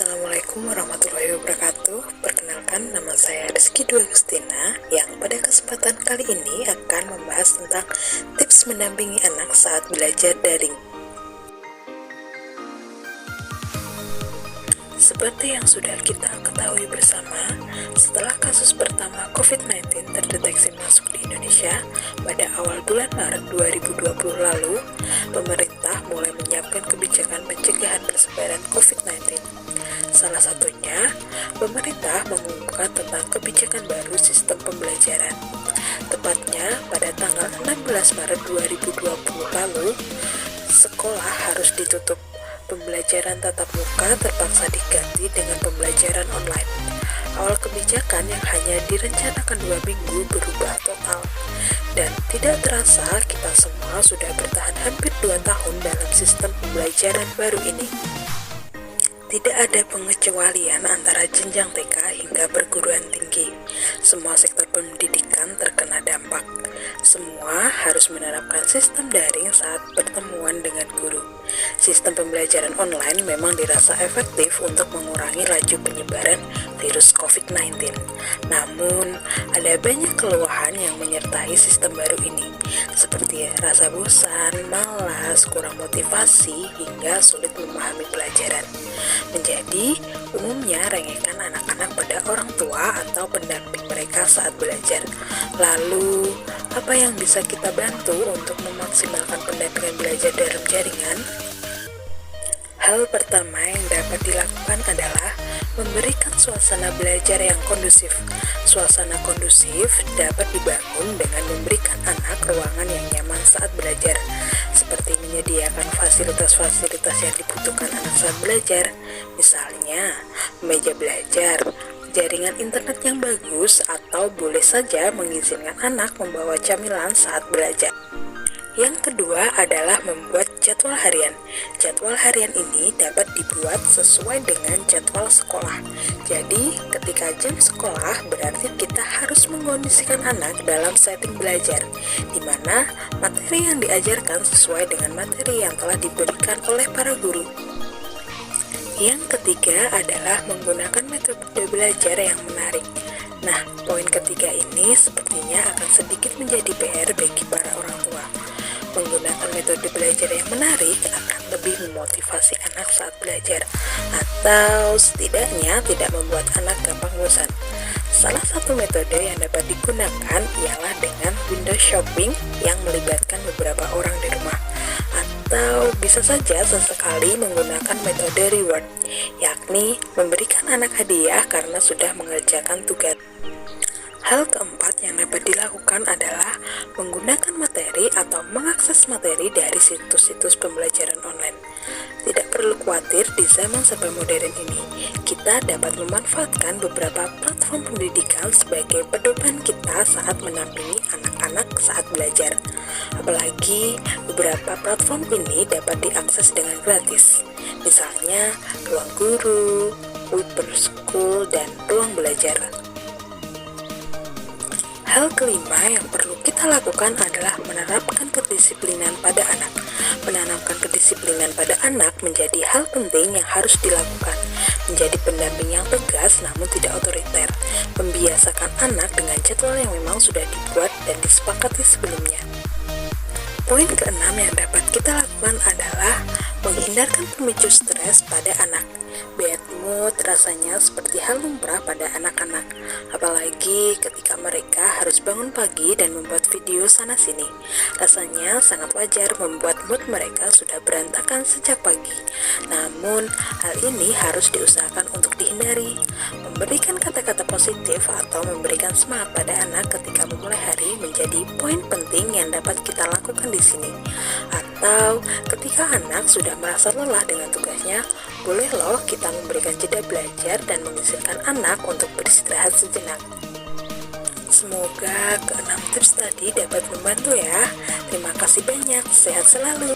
Assalamualaikum warahmatullahi wabarakatuh. Perkenalkan, nama saya Rizky Dwi Agustina yang pada kesempatan kali ini akan membahas tentang tips mendampingi anak saat belajar daring. Seperti yang sudah kita ketahui bersama, setelah kasus pertama COVID-19 terdeteksi masuk di Indonesia pada awal bulan Maret 2020 lalu, pemerintah mulai menyiapkan kebijakan pencegahan persebaran COVID-19. Salah satunya, pemerintah mengumumkan tentang kebijakan baru sistem pembelajaran. Tepatnya pada tanggal 16 Maret 2020 lalu, sekolah harus ditutup. Pembelajaran tatap muka terpaksa diganti dengan pembelajaran online. Awal kebijakan yang hanya direncanakan 2 minggu berubah total. Dan tidak terasa kita semua sudah bertahan hampir 2 tahun dalam sistem pembelajaran baru ini. Tidak ada pengecualian antara jenjang TK hingga perguruan tinggi. Semua sektor pendidikan terkena dampak. Semua harus menerapkan sistem daring saat pertemuan dengan guru. Sistem pembelajaran online memang dirasa efektif untuk mengurangi laju penyebaran virus COVID-19. Namun, ada banyak keluhan yang menyertai sistem baru ini, seperti rasa bosan, malas, kurang motivasi, hingga sulit memahami pelajaran. Menjadi umumnya rengekan anak-anak pada orang tua atau pendamping mereka saat belajar. Lalu, apa yang bisa kita bantu untuk memaksimalkan pendampingan belajar dalam jaringan? Hal pertama yang dapat dilakukan adalah memberikan suasana belajar yang kondusif. Suasana kondusif dapat dibangun dengan memberikan anak ruangan yang nyaman saat belajar, seperti menyediakan fasilitas-fasilitas yang dibutuhkan anak saat belajar, misalnya meja belajar, jaringan internet yang bagus, atau boleh saja mengizinkan anak membawa camilan saat belajar. Yang kedua adalah membuat jadwal harian. Jadwal harian ini dapat dibuat sesuai dengan jadwal sekolah. Jadi, ketika jam sekolah berarti kita harus mengkondisikan anak dalam setting belajar, di mana materi yang diajarkan sesuai dengan materi yang telah diberikan oleh para guru. Yang ketiga adalah menggunakan metode belajar yang menarik. Nah, poin ketiga ini sepertinya akan sedikit menjadi PR bagi para orang tua. Menggunakan metode belajar yang menarik akan lebih memotivasi anak saat belajar, atau setidaknya tidak membuat anak gampang bosan. Salah satu metode yang dapat digunakan ialah dengan window shopping yang melibatkan beberapa orang di rumah, atau bisa saja sesekali menggunakan metode reward, yakni memberikan anak hadiah karena sudah mengerjakan tugas. Hal keempat yang dapat dilakukan adalah menggunakan materi atau mengakses materi dari situs-situs pembelajaran online. Tidak perlu khawatir, di zaman serba modern ini, kita dapat memanfaatkan beberapa platform pendidikan sebagai pedoman kita saat menampingi anak-anak saat belajar. Apalagi, beberapa platform ini dapat diakses dengan gratis. Misalnya, Ruang Guru, Wiper School, dan Ruang Belajar. Hal kelima yang perlu kita lakukan adalah menerapkan kedisiplinan pada anak. Menanamkan kedisiplinan pada anak menjadi hal penting yang harus dilakukan. Menjadi pendamping yang tegas namun tidak otoriter. Membiasakan anak dengan jadwal yang memang sudah dibuat dan disepakati sebelumnya. Poin keenam yang dapat kita lakukan adalah menghindarkan pemicu stres pada anak. Bad mood rasanya seperti hal lumrah pada anak-anak, apalagi ketika mereka harus bangun pagi dan membuat video sana-sini. Rasanya sangat wajar membuat mood mereka sudah berantakan sejak pagi. Namun, hal ini harus diusahakan untuk dihindari. Memberikan kata-kata positif atau memberikan semangat pada anak ketika memulai hari menjadi poin penting yang dapat kita lakukan di sini. Atau ketika anak sudah merasa lelah dengan tugasnya, boleh loh kita memberikan jeda belajar dan mengizinkan anak untuk beristirahat sejenak. Semoga keenam tips tadi dapat membantu ya. Terima kasih banyak, sehat selalu.